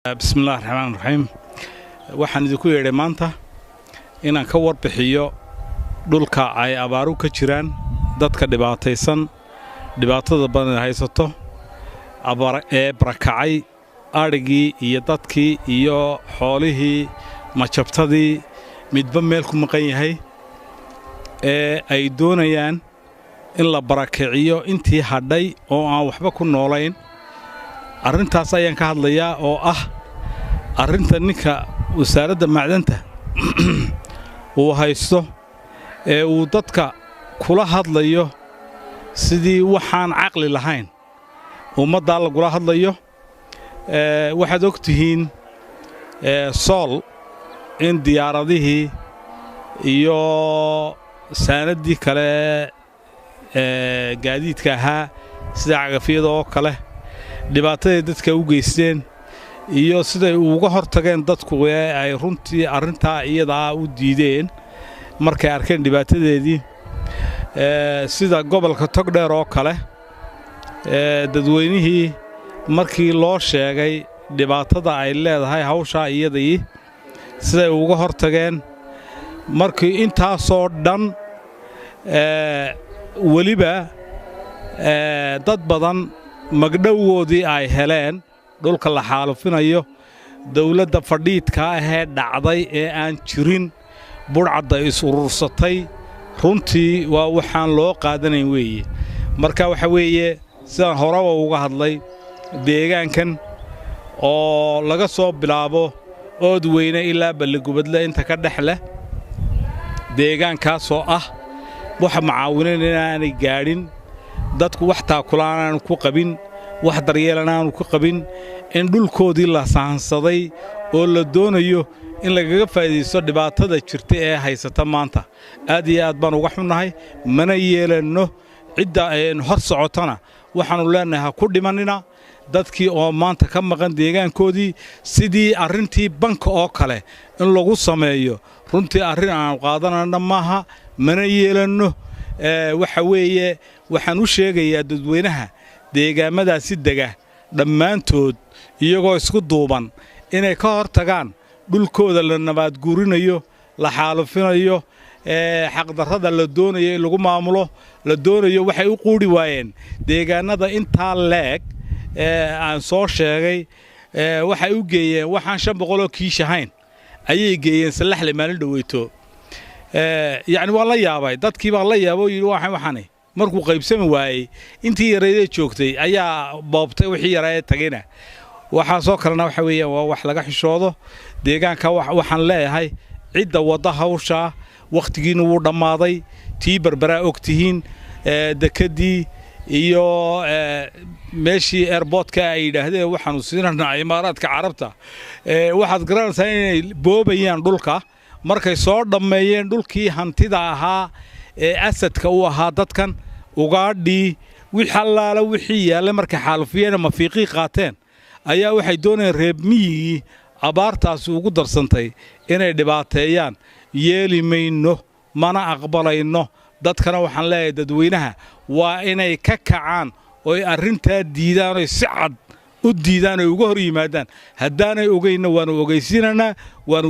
بسم الله الرحمن الرحيم waxaan idinku yeedhay maanta inaan ka warbixiyo dhulka ay abaaru ka jiraan dadka dhibaataysan dhibaatada badan haysato abaar ee barakacay arigii iyo dadkii iyo xoolihii majabtadii midba meel ku maqan yahay ee ay doonayaan in la barakiciyo intii hadhay oo aan waxba ku noolayn arrintaas ayaan ka hadlayaa oo ah arrinta ninka wasaaradda macdanta uu haysto ee uu dadka kula hadlayo sidii waxaan caqli lahayn ummadda lagula hadlayo waxaad ogtihiin sool in diyaaradihii iyo saanadii kale gaadiidka ahaa sida cagafyada oo kale dhibaatada dadka u geysteen iyo siday uga hortageen dadku ay runtii arrintaa iyada u diideen markay arkeen dhibaatadeedii sida gobolka Togdheer oo kale dadweynihii markii loo sheegay dhibaatada ay leedahay hawsha iyadii siday uga hortageen markii intaasoo dhan waliba dad badan magdhowgoodii ay heleen dhulka la xaalufinayo dawladda fadhiidka ahee dhacday ee aan jirin budhcadda is-urursatay runtii waa waxaan loo qaadanayn weeye marka waxa weeye sidaan horeba uga hadlay deegaankan oo laga soo bilaabo Oodweyne ilaa Balligubadle inta ka dhex leh deegaankaasoo ah waxa macaawineen inaanay gaadhin dadku wax taakulaan ku qabin wax daryeelanaanu ku qabin in dhulkoodii la sahansaday oo la doonayo in lagaga faa'iideysto dhibaatada jirta ee haysata maanta aad iyo aad baan uga xunnahay mana yeelano cidda ay hor socotana waxaanu leenahay ku dhimanina dadkii oo maanta ka maqan deegaankoodii sidii arrintii banka oo kale in lagu sameeyo runtii arrin aan qaadanana maaha mana yeelano waxa weeye waxaan u sheegayaa dadweynaha deegaamadaasi dega dhammaantood iyagoo isku duuban inay ka hortagaan dhulkooda la nabaad guurinayo la xaalufinayo xaqdarrada la doonayo in lagu maamulo la doonayo waxay u quuri waayeen deegaanada intaa leeg aan soo sheegay waxay u geeyeen waxaan 500 oo kiish ahayn ayay geeyeen salaxle maalin dhaweyto yani waa la yaabay dadkii baa la yaabo yiri waxaan markuu qaybsami waayay intii yareeyay joogtay ayaa boobtay wixii yareeyay tagina waxa soo kalena waxa weeyaan waa wax laga xishoodo deegaanka waxaan leeyahay cidda wada hawsha waqtigiina wuu dhamaaday tii barbara ogtihiin dekadii iyo meeshii airportka ay yiraahdeen waxaanu siinaa imaaraadka carabta waxaad garanaysaa inay boobayaan dhulka markay soo dhameeyeen dhulkii hantida ahaa ee asadka u ahaa dadkan ugaadhii wixalaala wixii yaale markay xaalufiyeen ma fiiqii qaateen ayaa waxay doonayeen reeb miyigii abaartaas ugu darsantay inay dhibaateeyaan yeeli mayno mana aqbalayno dadkana waxaan leeyahay dadweynaha waa inay ka kacaan oo arrintaa diidaan oo si cad u diidaan oo uga hor yimaadaan haddaanay ogeyna waanu ogeysiinana waanu